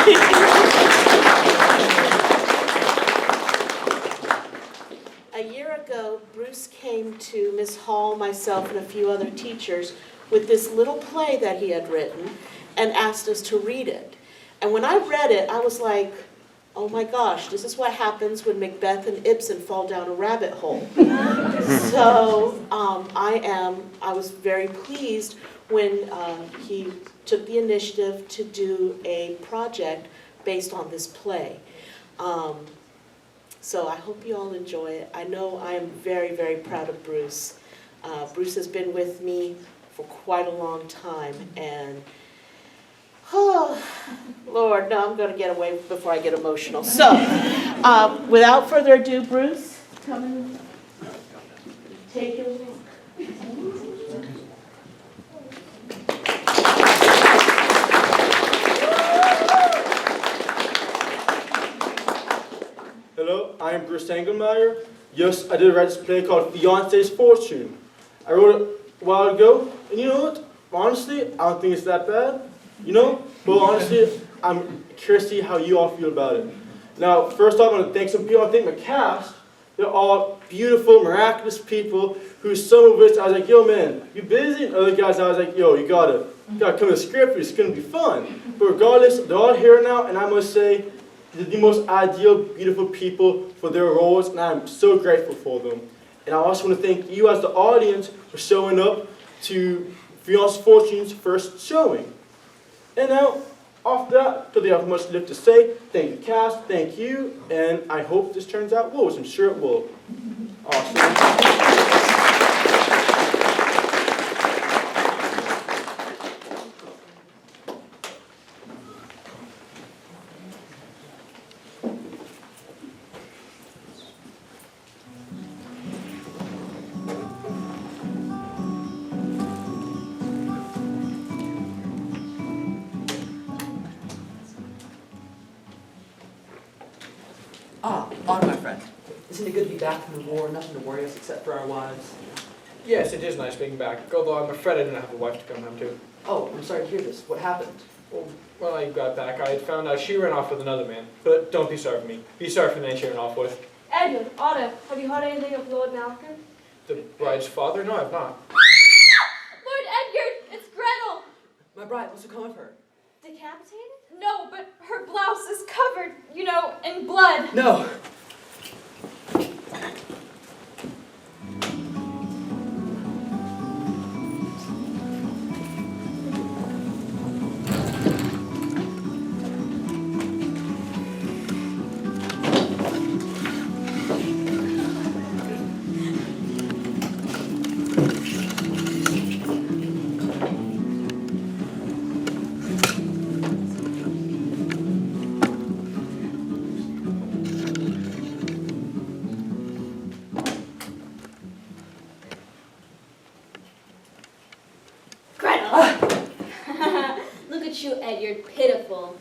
A year ago, Bruce came to Miss Hall, myself, and a few other teachers with this little play that he had written and asked us to read it. And when I read it, I was like, oh my gosh, this is what happens when Macbeth and Ibsen fall down a rabbit hole. So I was very pleased when he took the initiative to do a project based on this play. So I hope you all enjoy it. I know I am very, very proud of Bruce. Bruce has been with me for quite a long time, and oh, Lord, no, I'm going to get away before I get emotional. So, without further ado, Bruce, come and take your walk. Hello, I am Bruce Anglemyer. Yes, I did write this play called Fiance's Fortune. I wrote it a while ago, and you know what? Honestly, I don't think it's that bad. You know? But honestly, I'm curious to see how you all feel about it. Now, first off, I want to thank some people. I think my cast, they're all beautiful, miraculous people who some of which I was like, yo man, you busy? And other guys I was like, yo, you gotta come to the script, it's gonna be fun. But regardless, they're all here now, and I must say, they're the most ideal, beautiful people for their roles, and I'm so grateful for them. And I also want to thank you as the audience for showing up to Fiance's Fortune's first showing. And now, after that, because they have much left to say, thank you cast, thank you, and I hope this turns out well, which I'm sure it will. Awesome. Otto, my friend. Isn't it good to be back from the war? Nothing to worry us except for our wives. Yes, it is nice being back, although I'm afraid I didn't have a wife to come home to. Oh, I'm sorry to hear this. What happened? Well, when I got back, I had found out she ran off with another man. But don't be sorry for me. Be sorry for the man she ran off with. Edward, Otto, have you heard anything of Lord Malcolm? The bride's father? No, I've not. Lord Edgar, it's Gretel! My bride, what's become of her? Decapitated? No, but her blouse is covered, you know, in blood. No! You, Ed, you're pitiful.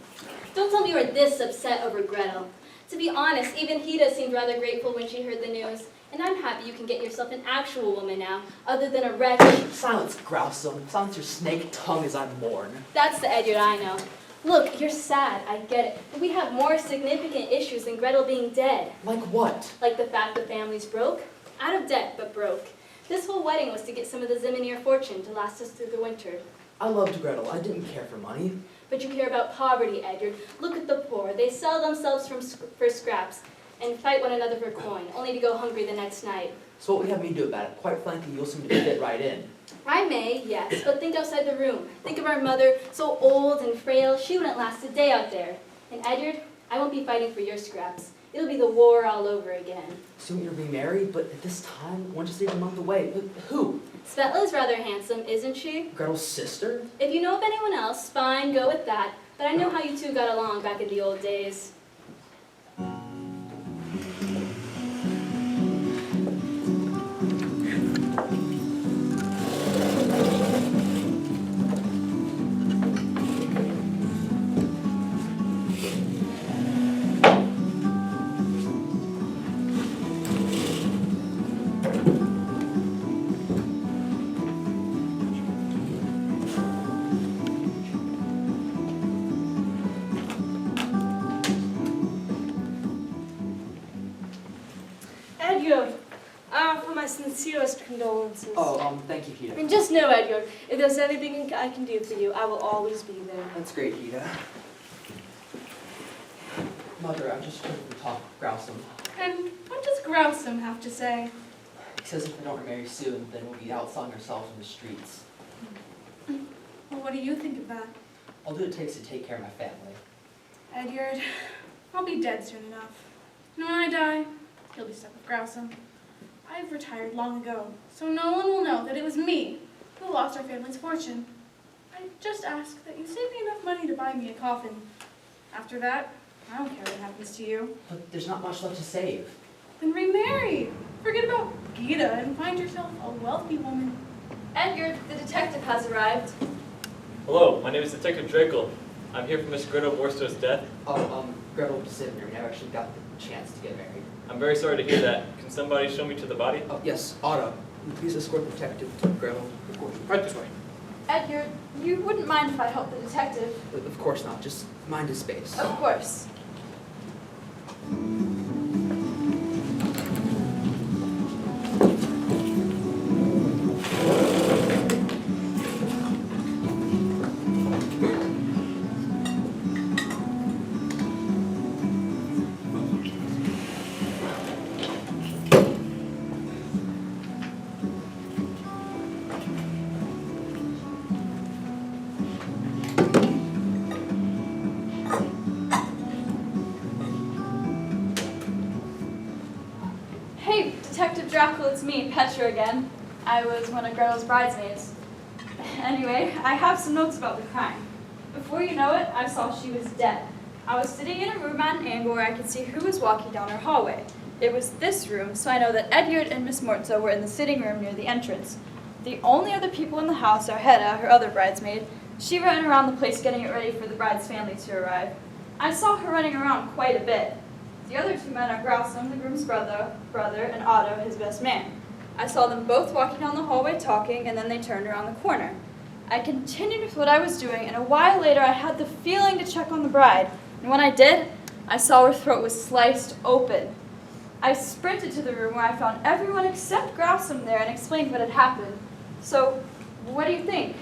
Don't tell me you were this upset over Gretel. To be honest, even Hida seemed rather grateful when she heard the news. And I'm happy you can get yourself an actual woman now, other than a wretch. Silence, Grousome. Silence your snake tongue as I mourn. That's the Edyard I know. Look, you're sad, I get it. But we have more significant issues than Gretel being dead. Like what? Like the fact the family's broke. Out of debt, but broke. This whole wedding was to get some of the Zimmernier fortune to last us through the winter. I loved Gretel. I didn't care for money. But you care about poverty, Edyard. Look at the poor. They sell themselves for scraps and fight one another for coin, only to go hungry the next night. So what would you have me do about it? Quite frankly, you'll seem to fit right in. I may, yes, but think outside the room. Think of our mother, so old and frail, she wouldn't last a day out there. And Edyard, I won't be fighting for your scraps. It'll be the war all over again. Soon you'll be married, but at this time, one just leave a month away. But who? Svetla's rather handsome, isn't she? Gretel's sister? If you know of anyone else, fine, go with that. But I know how you two got along back in the old days. sincerest condolences. Oh, thank you, Peter. And just know, Edgar, if there's anything I can do for you, I will always be there. That's great, Peter. Mother, I'm just trying to talk Grousome. And what does Grousome have to say? He says if we don't marry soon, then we'll be outsung ourselves in the streets. Well, what do you think of that? I'll do what it takes to take care of my family. Edward, I'll be dead soon enough. And when I die, you'll be stuck with Grousome. I've retired long ago, so no one will know that it was me who lost our family's fortune. I just ask that you save me enough money to buy me a coffin. After that, I don't care what happens to you. But there's not much left to save. Then remarry. Forget about Gita and find yourself a wealthy woman. Edgar, the detective has arrived. Hello, my name is Detective Drakel. I'm here for Miss Greta Worcester's death. Gretel just sitting there. We never actually got the chance to get married. I'm very sorry to hear that. Can somebody show me to the body? Oh, yes, Otto. Please escort the detective to Gretel. Of course. Right this way. Edgar, you wouldn't mind if I helped the detective? Of course not. Just mind his space. Of course. Hey, Detective Drackle, it's me, Petra again. I was one of Gretel's bridesmaids. Anyway, I have some notes about the crime. Before you know it, I saw she was dead. I was sitting in a room at an angle where I could see who was walking down her hallway. It was this room, so I know that Edgard and Miss Mortza were in the sitting room near the entrance. The only other people in the house are Hedda, her other bridesmaid. She ran around the place getting it ready for the bride's family to arrive. I saw her running around quite a bit. The other two men are Grousome, the groom's brother, and Otto, his best man. I saw them both walking down the hallway talking, and then they turned around the corner. I continued with what I was doing, and a while later I had the feeling to check on the bride. And when I did, I saw her throat was sliced open. I sprinted to the room where I found everyone except Grousome there and explained what had happened. So, what do you think?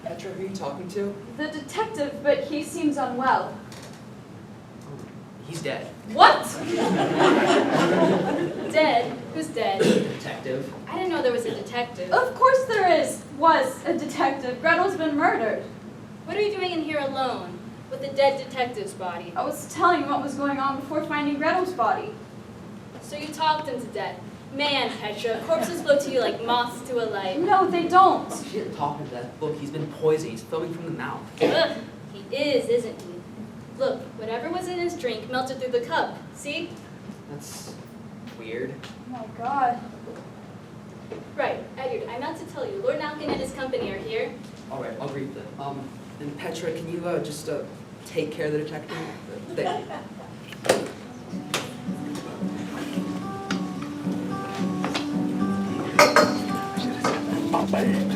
Petra, who are you talking to? The detective, but he seems unwell. He's dead. What? Dead? Who's dead? Detective. I didn't know there was a detective. Of course there was a detective. Gretel's been murdered. What are you doing in here alone with a dead detective's body? I was telling him what was going on before finding Gretel's body. So you talked him to death. Man, Petra, corpses float to you like moths to a light. No, they don't. Oh, she didn't talk to that. Look, he's been poisoned. He's foaming from the mouth. Ugh, he is, isn't he? Look, whatever was in his drink melted through the cup. See? That's weird. Oh my god. Right, Edward, I meant to tell you, Lord Nalkin and his company are here. All right, I'll greet them. And Petra, can you just take care of the detective? Thank you.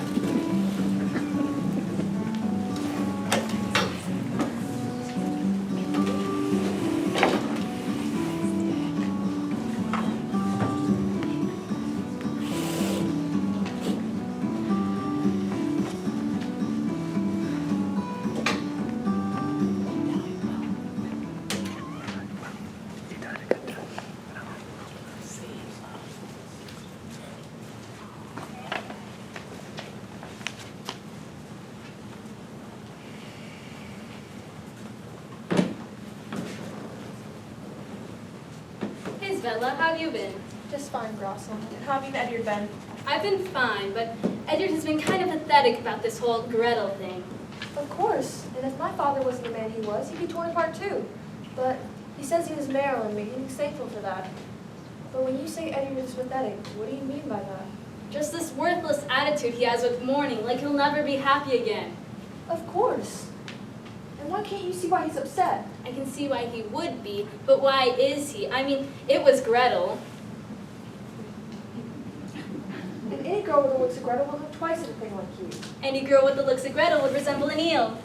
Hey, Svella, how have you been? Just fine, Grousome. How have you and Edgar been? I've been fine, but Edward has been kind of pathetic about this whole Gretel thing. Of course. And if my father wasn't the man he was, he'd be torn apart too. But he says he was marrying me, and he's thankful for that. But when you say Edgar is pathetic, what do you mean by that? Just this worthless attitude he has with mourning, like he'll never be happy again. Of course. And why can't you see why he's upset? I can see why he would be, but why is he? I mean, it was Gretel. And any girl with the looks of Gretel will look twice at a thing like you. Any girl with the looks of Gretel would resemble an eel.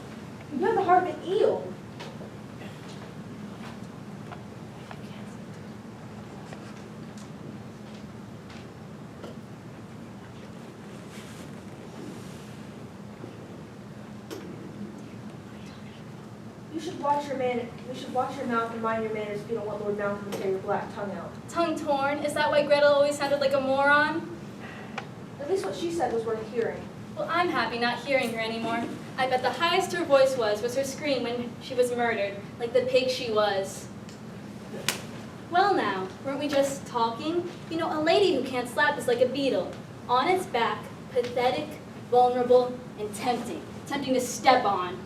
You have the heart of an eel. You should watch your mouth and mind your manners if you don't want Lord Malcolm to tear your black tongue out. Tongue torn? Is that why Gretel always sounded like a moron? At least what she said was worth hearing. Well, I'm happy not hearing her anymore. I bet the highest her voice was her scream when she was murdered, like the pig she was. Well now, weren't we just talking? You know, a lady who can't slap is like a beetle. On its back, pathetic, vulnerable, and tempting. Tempting to step on.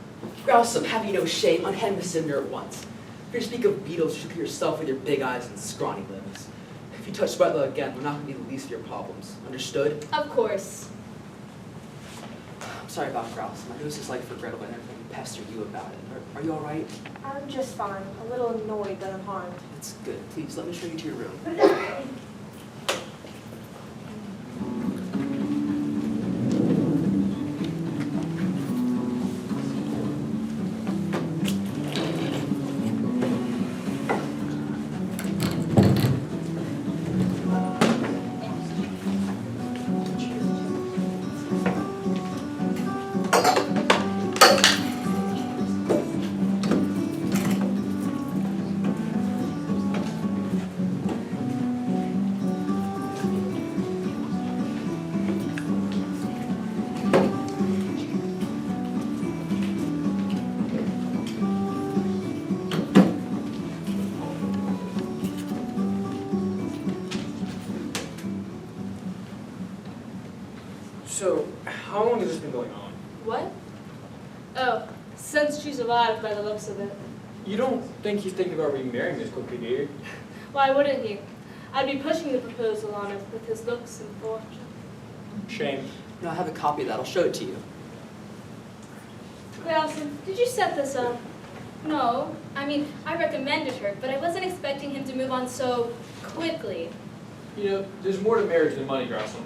Growsome, have you no shame? Unhand the cinder at once. If you speak of beetles, you look at yourself with your big eyes and scrawny limbs. If you touch Sweatlow again, we're not going to be the least of your problems. Understood? Of course. I'm sorry about Growsome. I know this is like for Gretel, but I never thought to pester you about it. Are you all right? I'm just fine. A little annoyed that I'm harmed. That's good. Please, let me show you to your room. So, how long has this been going on? What? Oh, since she's alive by the looks of it. You don't think he's thinking about remarrying this quickly, do you? Why wouldn't he? I'd be pushing the proposal on him with his looks and fortune. Shame. No, I have a copy of that. I'll show it to you. Wilson, did you set this up? No, I mean, I recommended her, but I wasn't expecting him to move on so quickly. You know, there's more to marriage than money, Grossom.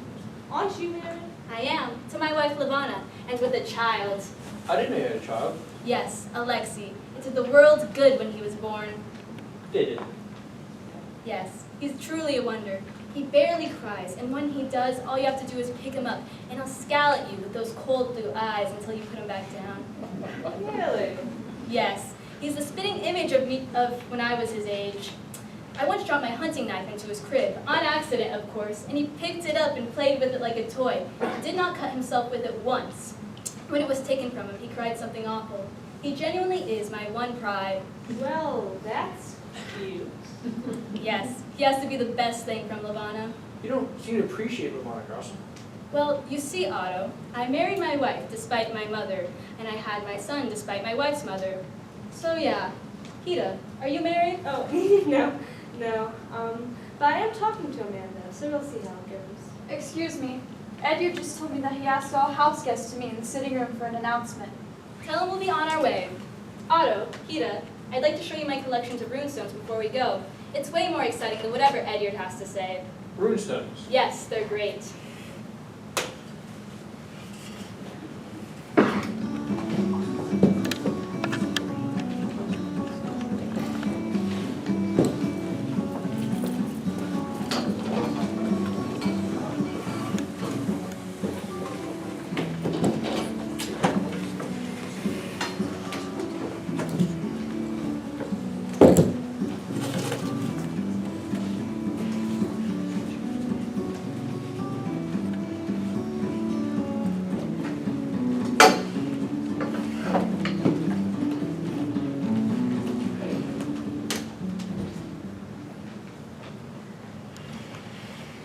Aren't you married? I am, to my wife Lavana, and with a child. I didn't know you had a child. Yes, Alexei. It did the world good when he was born. Did it? Yes, he's truly a wonder. He barely cries, and when he does, all you have to do is pick him up, and he'll scowl at you with those cold blue eyes until you put him back down. Really? Yes, he's the spitting image of me of when I was his age. I once dropped my hunting knife into his crib, on accident of course, and he picked it up and played with it like a toy. He did not cut himself with it once. When it was taken from him, he cried something awful. He genuinely is my one pride. Well, that's cute. Yes, he has to be the best thing from Lavana. You don't seem to appreciate Lavana, Grossom. Well, you see, Otto, I married my wife despite my mother, and I had my son despite my wife's mother. So yeah. Hita, are you married? Oh, no. But I am talking to Amanda, so we'll see how it goes. Excuse me. Edgar just told me that he asked all house guests to meet in the sitting room for an announcement. Tell him we'll be on our way. Otto, Hita, I'd like to show you my collections of runestones before we go. It's way more exciting than whatever Edyard has to say. Runestones. Yes, they're great.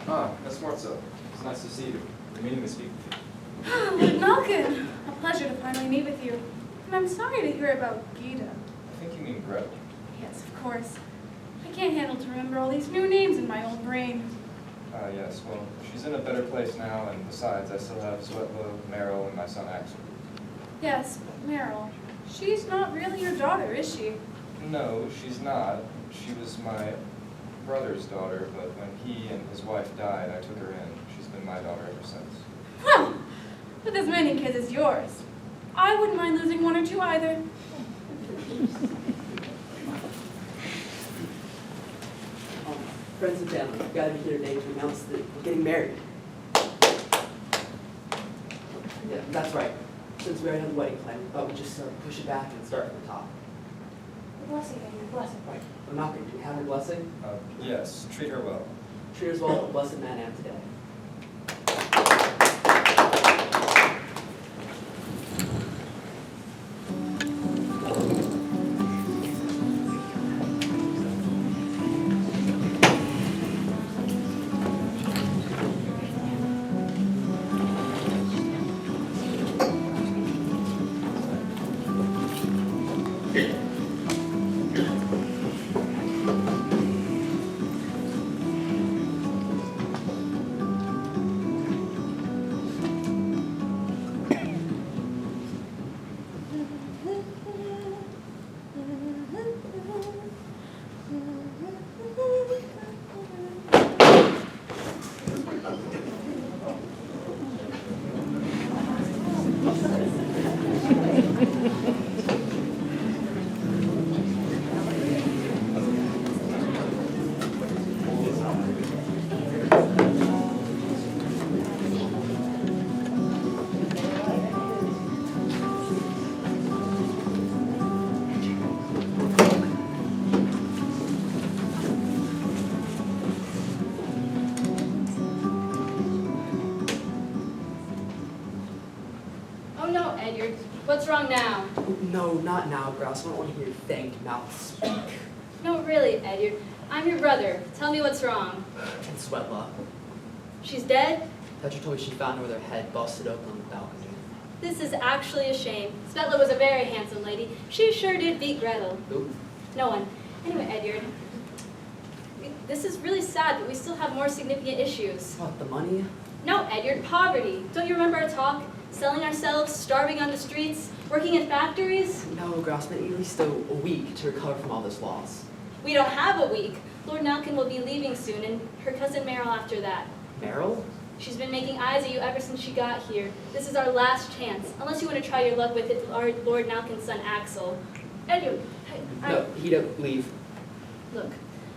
Ah, Miss Mortzel. It's nice to see you. We're meaning to speak with you. Lord Malkin, a pleasure to finally meet with you. And I'm sorry to hear about Gita. I think you mean Gretel. Yes, of course. I can't handle to remember all these new names in my old brain. Ah, yes. Well, she's in a better place now, and besides, I still have Sweatlow, Meryl, and my son Axel. Yes, but Meryl, she's not really your daughter, is she? No, she's not. She was my brother's daughter, but when he and his wife died, I took her in. She's been my daughter ever since. Well, with as many kids as yours, I wouldn't mind losing one or two either. Friends and family, we've got to be here today to announce that we're getting married. Yeah, that's right. Since we already have the wedding plan, we thought we'd just push it back and start from the top. A blessing, Edward, a blessing. Right. I'm not going to have your blessing. Yes, treat her well. Treat her as well, blessed man I am today. Oh no, Edward. What's wrong now? No, not now, Grouse. I don't want to hear your fanged mouth speak. No, really, Edward. I'm your brother. Tell me what's wrong. And Sweatlaw. She's dead? Petra told me she found her with her head busted open on the balcony. This is actually a shame. Svetla was a very handsome lady. She sure did beat Gretel. Who? No one. Anyway, Edward, this is really sad, but we still have more significant issues. What, the money? No, Edward, poverty. Don't you remember our talk? Selling ourselves, starving on the streets, working in factories? No, Grouse, maybe at least a week to recover from all this loss. We don't have a week. Lord Nalkin will be leaving soon, and her cousin Meryl after that. Meryl? She's been making eyes at you ever since she got here. This is our last chance, unless you want to try your luck with our Lord Nalkin's son, Axel. Edward, No, he don't leave. look,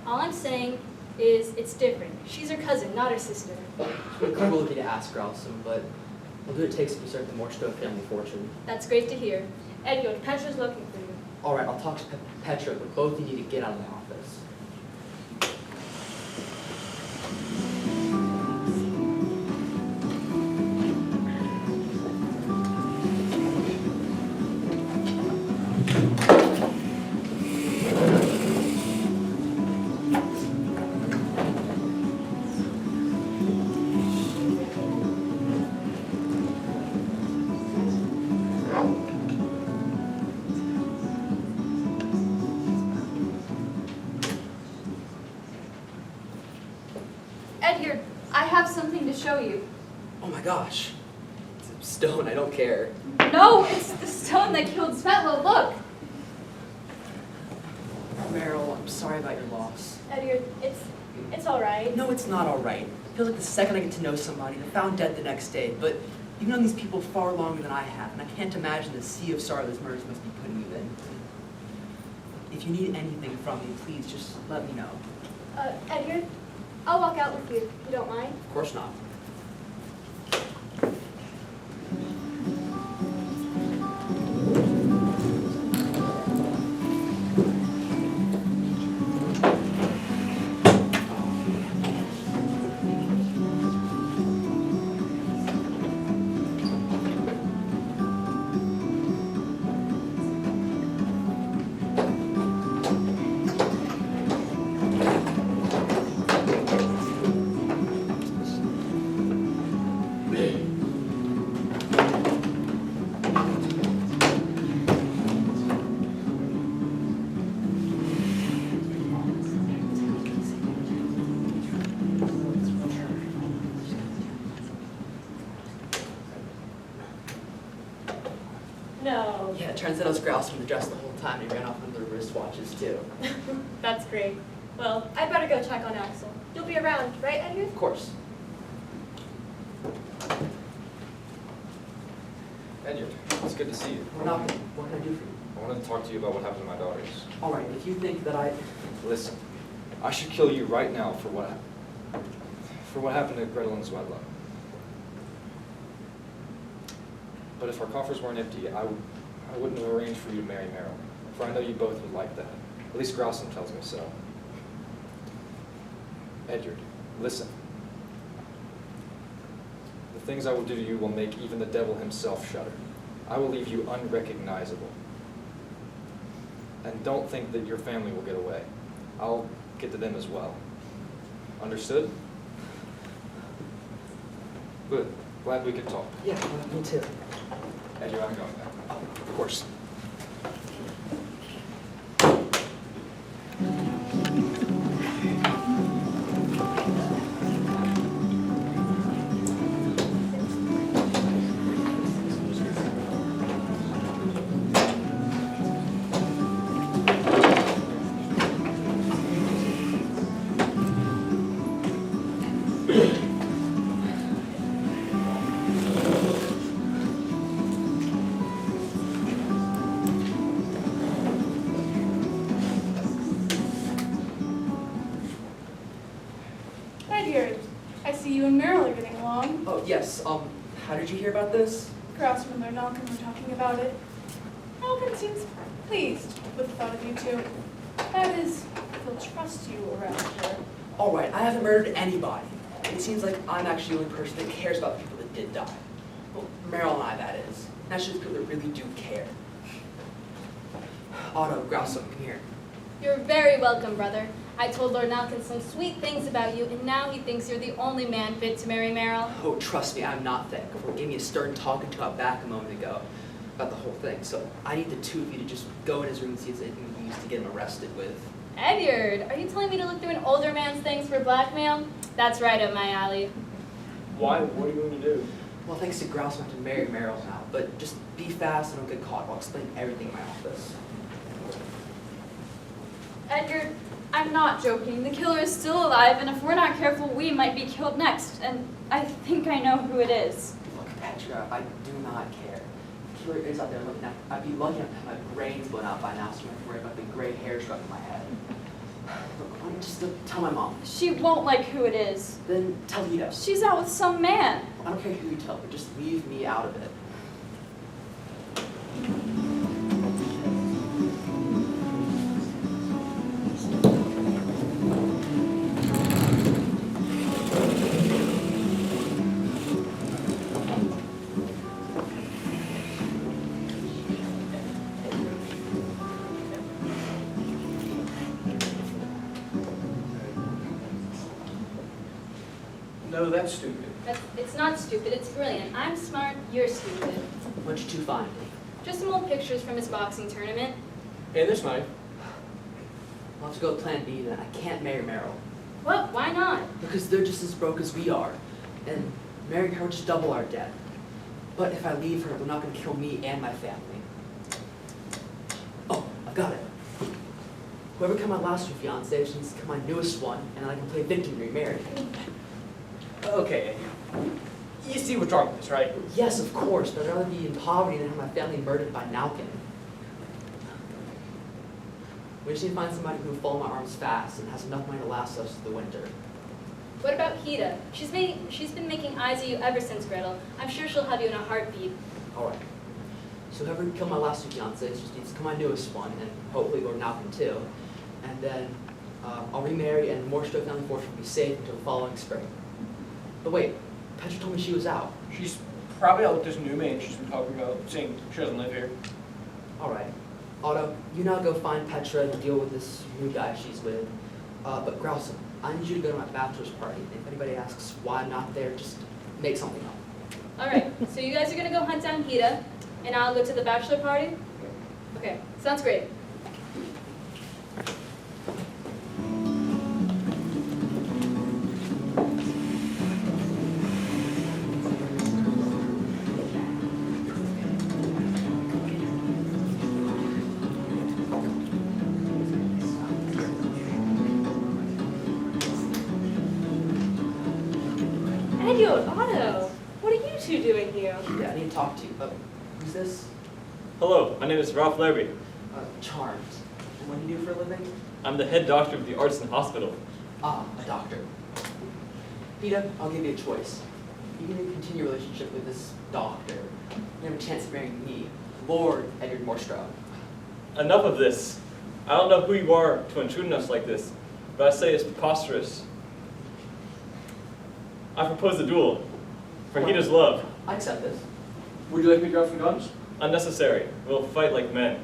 all I'm saying is it's different. She's her cousin, not her sister. It's really cruel of you to ask, Grouse, but we'll do what it takes to preserve the Morstow family fortune. That's great to hear. Edward, Petra's looking for you. All right, I'll talk to Petra, but both of you need to get out of the office. Edward, I have something to show you. Oh my gosh. It's a stone, I don't care. No, it's the stone that killed Svetla. Look. Meryl, I'm sorry about your loss. Edward, it's all right. No, it's not all right. It feels like the second I get to know somebody, they're found dead the next day, but you've known these people far longer than I have, and I can't imagine the sea of sorrow those murders must be putting you in. If you need anything from me, please just let me know. Edward, I'll walk out with you, if you don't mind. Of course not. No. Yeah, it turns out I was grousing the dress the whole time, and he ran off with the wristwatches too. That's great. Well, I'd better go check on Axel. You'll be around, right, Edward? Of course. Edward, it's good to see you. What can I do for you? I wanted to talk to you about what happened to my daughters. All right, if you think that I... Listen, I should kill you right now for what happened to Gretel and Svetla. But if our coffers weren't empty, I wouldn't have arranged for you to marry Meryl. for I know you both would like that. At least Growson tells me so. Edyard, listen. The things I will do to you will make even the devil himself shudder. I will leave you unrecognizable. And don't think that your family will get away. I'll get to them as well. Understood? Good. Glad we could talk. Yeah, me too. Edyard, I'm going now. Of course. Edyard, I see you and Meryl are getting along. Oh, yes, how did you hear about this? Grouse and Malkin were talking about it. Malkin seems pleased with the thought of you two. That is, he'll trust you around here. All right, I haven't murdered anybody. It seems like I'm actually the only person that cares about the people that did die. Well, Meryl and I, that is. That's just people that really do care. Otto, Growson, come here. You're very welcome, brother. I told Lord Malkin some sweet things about you, and now he thinks you're the only man fit to marry Meryl. Oh, trust me, I'm not that. He gave me a stern talking to out back a moment ago about the whole thing. So I need the two of you to just go in his room and see if there's anything we used to get him arrested with. Edyard, are you telling me to look through an older man's things for blackmail? That's right up my alley. Why? What are you going to do? Well, thanks to Grouse, I have to marry Meryl now. But just be fast and don't get caught. I'll explain everything in my office. Edyard, I'm not joking. The killer is still alive, and if we're not careful, we might be killed next. And I think I know who it is. Look, Petra, I do not care. The killer is out there looking at. I'd be lucky enough to have my brains blown out by now, so I don't have to worry about the gray hair stuck in my head. Look, why don't you just tell my mom? She won't like who it is. Then tell Hito. She's out with some man. I don't care who you tell, but just leave me out of it. No, that's stupid. It's not stupid, it's brilliant. I'm smart, you're stupid. What'd you two find? Just some old pictures from his boxing tournament. And this knife. I'll have to go with plan B then. I can't marry Meryl. What? Why not? Because they're just as broke as we are. And marrying her would just double our debt. But if I leave her, they're not going to kill me and my family. Oh, I've got it. Whoever killed my last two fiancés needs to kill my newest one, and then I can play victim and remarry. Okay, you see what's wrong with this, right? Yes, of course, but I'd rather be in poverty than have my family murdered by Malkin. We just need to find somebody who will fold my arms fast and has enough money to last us through the winter. What about Hida? She's been making eyes at you ever since Gretel. I'm sure she'll have you in a heartbeat. All right. So whoever killed my last two fiancés just needs to kill my newest one, and hopefully Lord Malkin too. And then I'll remarry, and the Morstro family fortune will be safe until the following spring. But wait, Petra told me she was out. She's probably out with this new man she's been talking about, saying she doesn't live here. All right. Otto, you now go find Petra and deal with this new guy she's with. But Growson, I need you to go to my bachelor's party. If anybody asks why I'm not there, just make something up. All right, so you guys are gonna go hunt down Hida, and I'll go to the bachelor party? Okay, sounds great. Edyard, Otto, what are you two doing here? Yeah, I need to talk to you. Who's this? Hello, my name is Ralph Larry. Charmed. And what do you do for a living? I'm the head doctor of the Artisan Hospital. Ah, a doctor. Peter, I'll give you a choice. You can continue a relationship with this doctor. You have a chance of marrying me, Lord Edyard Morstro. Enough of this. I don't know who you are to intrude on us like this, but I say it's preposterous. I propose a duel. For Hida's love. I accept this. Would you like me to grab some guns? Unnecessary. We'll fight like men.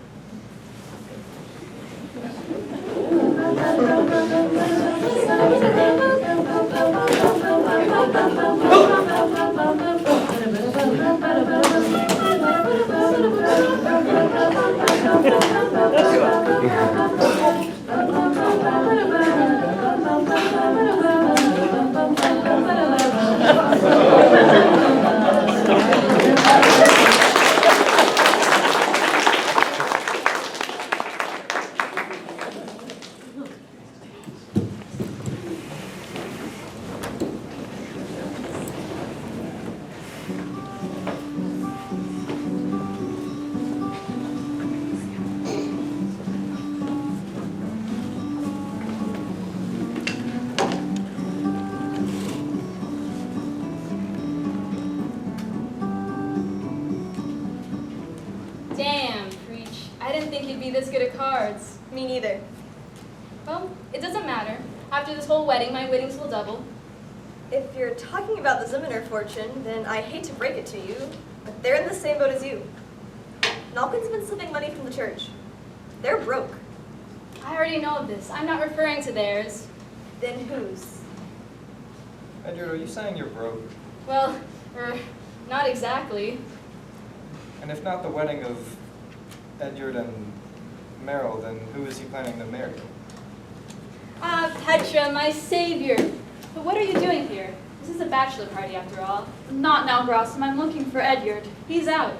Damn, Preach. I didn't think you'd be this good at cards. Me neither. Well, it doesn't matter. After this whole wedding, my winnings will double. If you're talking about the Zimmer fortune, then I hate to break it to you, but they're in the same boat as you. Nalkin's been slipping money from the church. They're broke. I already know of this. I'm not referring to theirs. Then whose? Edward, are you saying you're broke? Well, not exactly. And if not the wedding of Edward and Meryl, then who is he planning to marry? Ah, Petra, my savior. But what are you doing here? This is a bachelor party after all. Not now, Grossum. I'm looking for Edyard. He's out.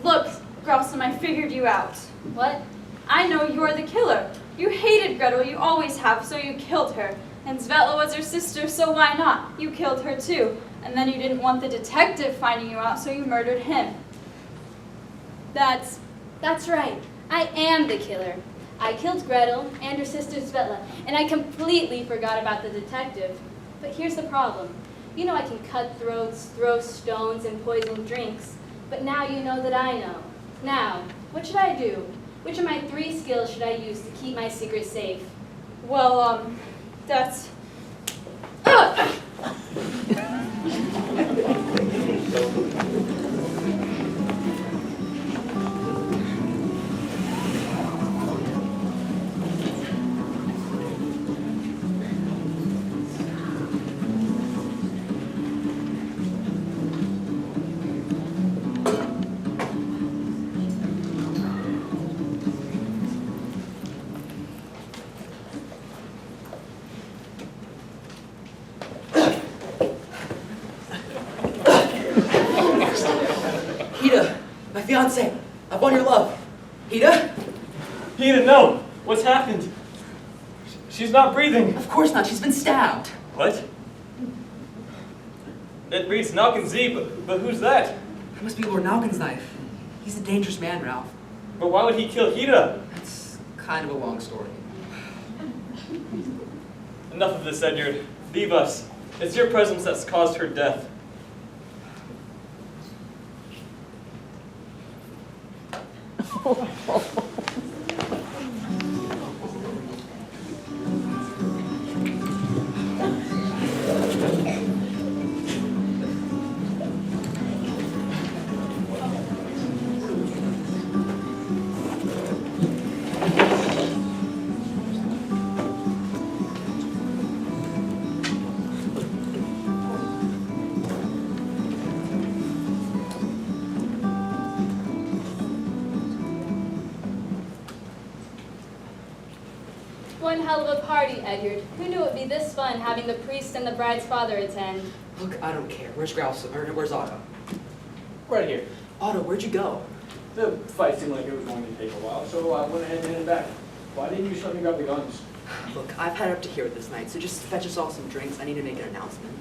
Look, Grossum, I figured you out. What? I know you're the killer. You hated Gretel, you always have, so you killed her. And Svetla was her sister, so why not? You killed her too. And then you didn't want the detective finding you out, so you murdered him. That's right. I am the killer. I killed Gretel and her sister Svetla, and I completely forgot about the detective. But here's the problem. You know I can cut throats, throw stones, and poison drinks. But now you know that I know. Now, what should I do? Which of my 3 skills should I use to keep my secret safe? Well, that's... My fiance, I've won your love. Hida? Hida, no! What's happened? She's not breathing. Of course not, she's been stabbed. What? It reads Nalkin Z, but who's that? It must be Lord Nalkin's knife. He's a dangerous man, Ralph. But why would he kill Hida? That's kind of a long story. Enough of this, Edyard. Leave us. It's your presence that's caused her death. One hell of a party, Edyard. Who knew it would be this fun having the priest and the bride's father attend? Look, I don't care. Where's Grouse? Or where's Otto? Right here. Otto, where'd you go? The fight seemed like it was going to take a while, so I went ahead and headed back. Why didn't you just let me grab the guns? Look, I've had it up to here this night, so just fetch us all some drinks. I need to make an announcement.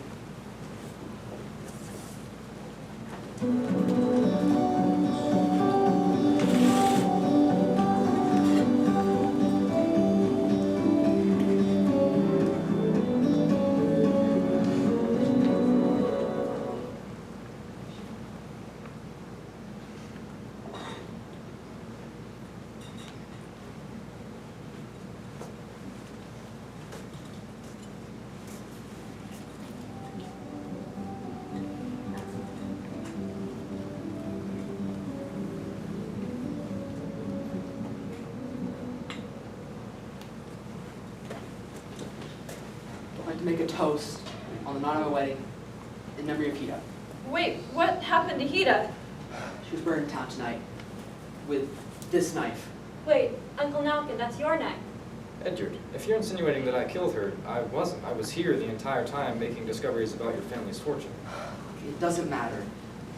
make a toast on the night of my wedding in memory of Hida. Wait, what happened to Hida? She was burned in town tonight with this knife. Wait, Uncle Malcolm, that's your knife. Edyard, if you're insinuating that I killed her, I wasn't. I was here the entire time making discoveries about your family's fortune. It doesn't matter.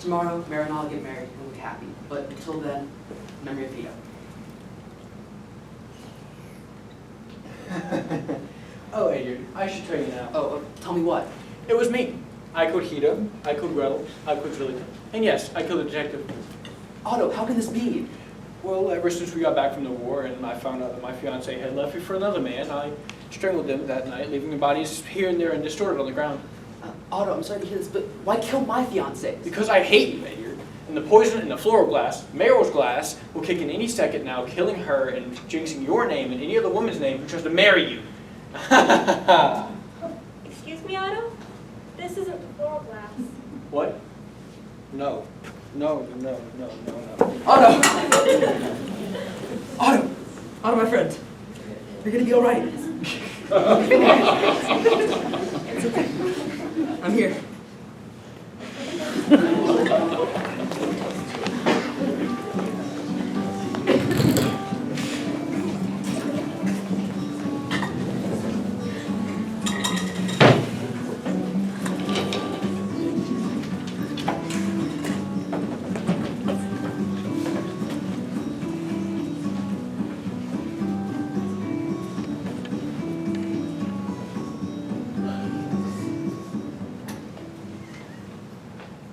Tomorrow, Mary and I will get married and we'll be happy. But until then, in memory of Hida. Oh, Adrian, I should tell you now. Oh, tell me what? It was me. I killed Hida, I killed Gretel, I killed Julita. And yes, I killed the detective. Otto, how can this be? Well, ever since we got back from the war and I found out that my fiance had left me for another man, I strangled them that night, leaving the bodies here and there and distorted on the ground. Otto, I'm sorry to hear this, but why kill my fiance? Because I hate you, Edward. And the poison in the floral glass, Meryl's glass, will kick in any second now, killing her and jinxing your name and any other woman's name who tries to marry you. Excuse me, Otto? This isn't the floral glass. What? No. No. Otto! Otto! Otto, my friend. You're gonna be all right. It's okay. I'm here.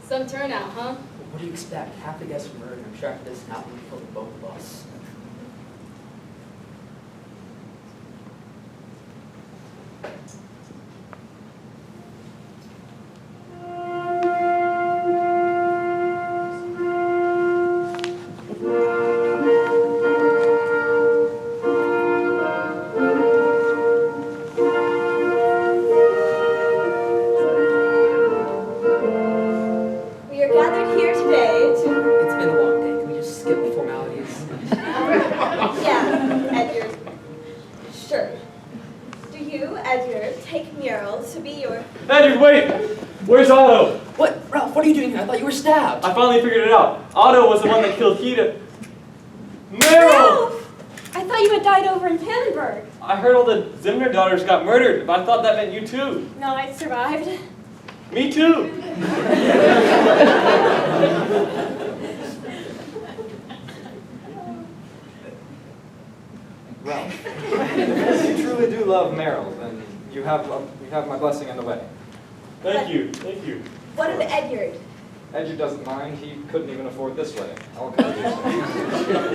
Some turnout, huh? What do you expect? Half the guests were murdered. I'm sure after this, now we killed both of us. We are gathered here today to... It's been a long day. Can we just skip the formalities? Yeah, Edyard. Sure. Do you, Edyard, take Muriel to be your... Edyard, wait! Where's Otto? What? Ralph, what are you doing here? I thought you were stabbed. I finally figured it out. Otto was the one that killed Hida. Meryl! Ralph! I thought you had died over in Tannenberg. I heard all the Zimner daughters got murdered, but I thought that meant you too. No, I survived. Me too. Ralph, if you truly do love Meryl, then you have my blessing on the wedding. Thank you. Thank you. What of Edyard? Edyard doesn't mind. He couldn't even afford this wedding. I'll go do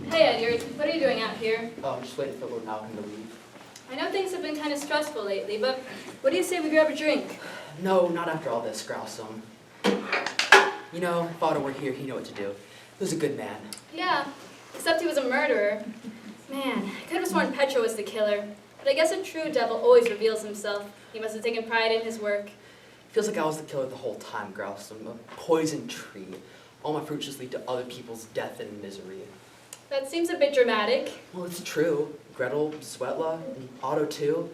Hey, Edward, what are you doing out here? Oh, I'm just waiting for Lord Malcolm to leave. I know things have been kind of stressful lately, but what do you say we grab a drink? No, not after all this, Growsome. You know, if Otto were here, he'd know what to do. He was a good man. Yeah, except he was a murderer. Man, I could have sworn Petro was the killer. But I guess a true devil always reveals himself. He must have taken pride in his work. Feels like I was the killer the whole time, Growsome. A poison tree. All my fruits just lead to other people's death and misery. That seems a bit dramatic. Well, it's true. Gretel, Svetla, and Otto too.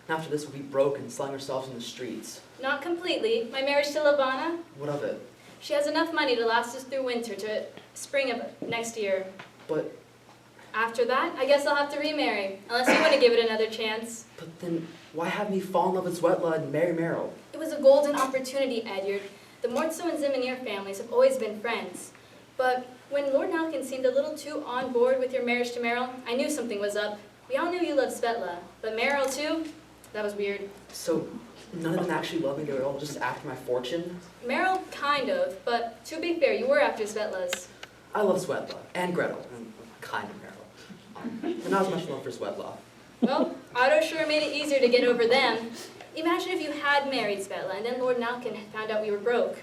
And after this, we'll be broke and selling ourselves in the streets. Not completely. My marriage to Lavana, What of it? she has enough money to last us through winter to spring of next year. But After that, I guess I'll have to remarry, unless you want to give it another chance. then, why have me fall in love with Svetla and marry Meryl? It was a golden opportunity, Edyard. The Mortso and Ziminier families have always been friends. But when Lord Nalkin seemed a little too on board with your marriage to Meryl, I knew something was up. We all knew you loved Svetla, but Meryl too? That was weird. So, none of them actually love me, they were all just after my fortune? Meryl, kind of, but to be fair, you were after Svetla's. I love Svetla, and Gretel, and kind of Meryl. But not as much love for Svetla. Well, Otto sure made it easier to get over them. Imagine if you had married Svetla and then Lord Nalkin found out we were broke.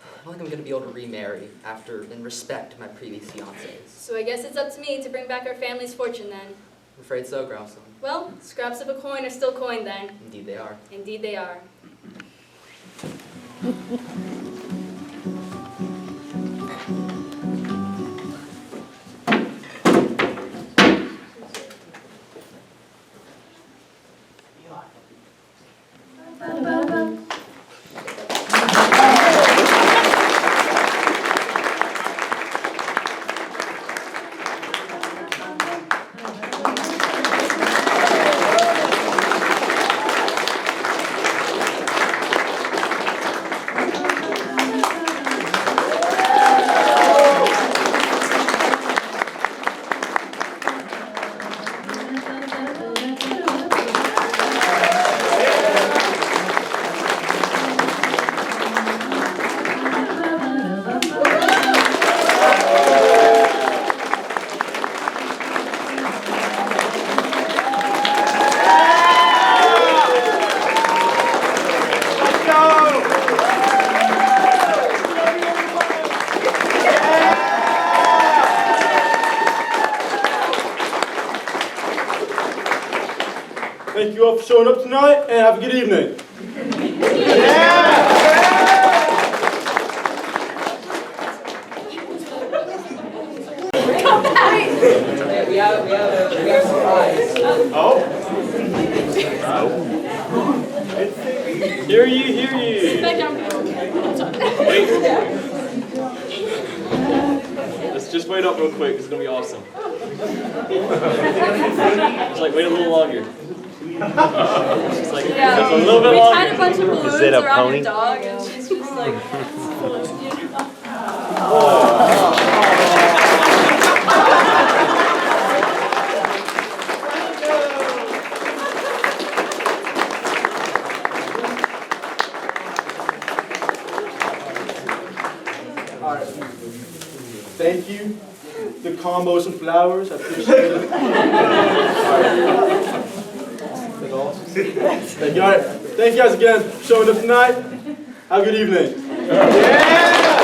I don't think I'm going to be able to remarry after and respect my previous fiancés. So I guess it's up to me to bring back our family's fortune then. I'm afraid so, Growson. Well, scraps of a coin are still coin then. Indeed they are. Indeed they are. Thank you all for showing up tonight, and have a good evening. Come back! We have a surprise. Oh? Hear ye. Back down. Wait. Let's just wait up real quick. It's gonna be awesome. Just like wait a little longer. Just like just a little bit We longer. tied a bunch of balloons Is it a around pony? your dog, and she's just like. All right. Thank you. The combos and flowers, I appreciate it. All right. That's all. Thank you. All right. Thank you guys again for showing up tonight. Have a good evening. Yeah!